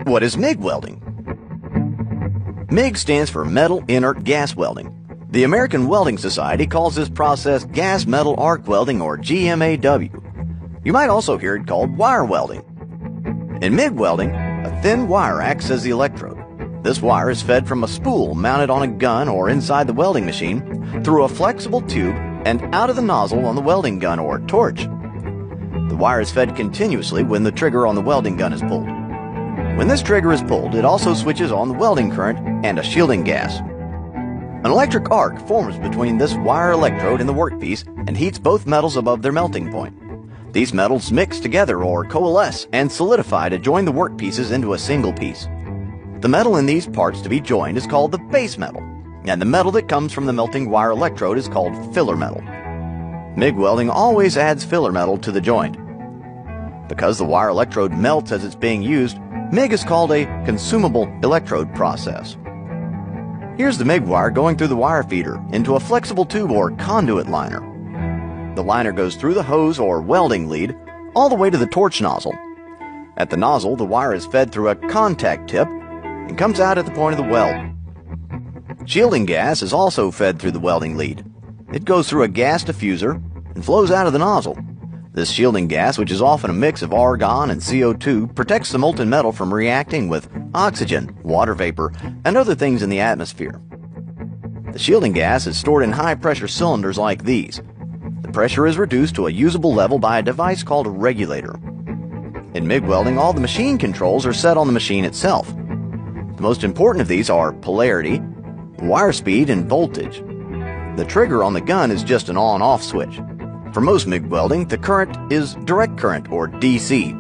What is MIG welding? MIG stands for Metal Inert Gas Welding. The American Welding Society calls this process gas metal arc welding, or GMAW. You might also hear it called wire welding. In MIG welding, a thin wire acts as the electrode. This wire is fed from a spool mounted on a gun or inside the welding machine through a flexible tube and out of the nozzle on the welding gun or torch. The wire is fed continuously when the trigger on the welding gun is pulled. When this trigger is pulled, it also switches on the welding current and a shielding gas. An electric arc forms between this wire electrode and the workpiece and heats both metals above their melting point. These metals mix together or coalesce and solidify to join the workpieces into a single piece. The metal in these parts to be joined is called the base metal, and the metal that comes from the melting wire electrode is called filler metal. MIG welding always adds filler metal to the joint. Because the wire electrode melts as it's being used, MIG is called a consumable electrode process. Here's the MIG wire going through the wire feeder into a flexible tube or conduit liner. The liner goes through the hose or welding lead all the way to the torch nozzle. At the nozzle, the wire is fed through a contact tip and comes out at the point of the weld. Shielding gas is also fed through the welding lead. It goes through a gas diffuser and flows out of the nozzle. This shielding gas, which is often a mix of argon and CO2, protects the molten metal from reacting with oxygen, water vapor, and other things in the atmosphere. The shielding gas is stored in high-pressure cylinders like these. The pressure is reduced to a usable level by a device called a regulator. In MIG welding, all the machine controls are set on the machine itself. The most important of these are polarity, wire speed, and voltage. The trigger on the gun is just an on-off switch. For most MIG welding, the current is direct current, or DC.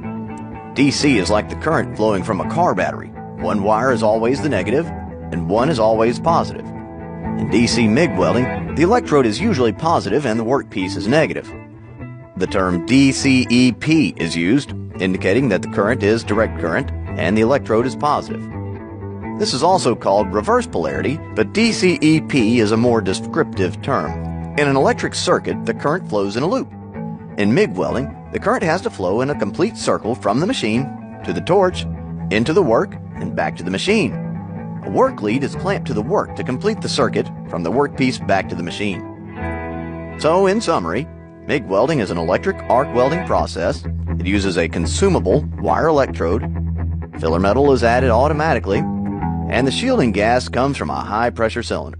DC is like the current flowing from a car battery. One wire is always the negative, and one is always positive. In DC MIG welding, the electrode is usually positive and the workpiece is negative. The term DCEP is used, indicating that the current is direct current and the electrode is positive. This is also called reverse polarity, but DCEP is a more descriptive term. In an electric circuit, the current flows in a loop. In MIG welding, the current has to flow in a complete circle from the machine to the torch, into the work, and back to the machine. A work lead is clamped to the work to complete the circuit from the workpiece back to the machine. So, in summary, MIG welding is an electric arc welding process. It uses a consumable wire electrode. Filler metal is added automatically, and the shielding gas comes from a high-pressure cylinder.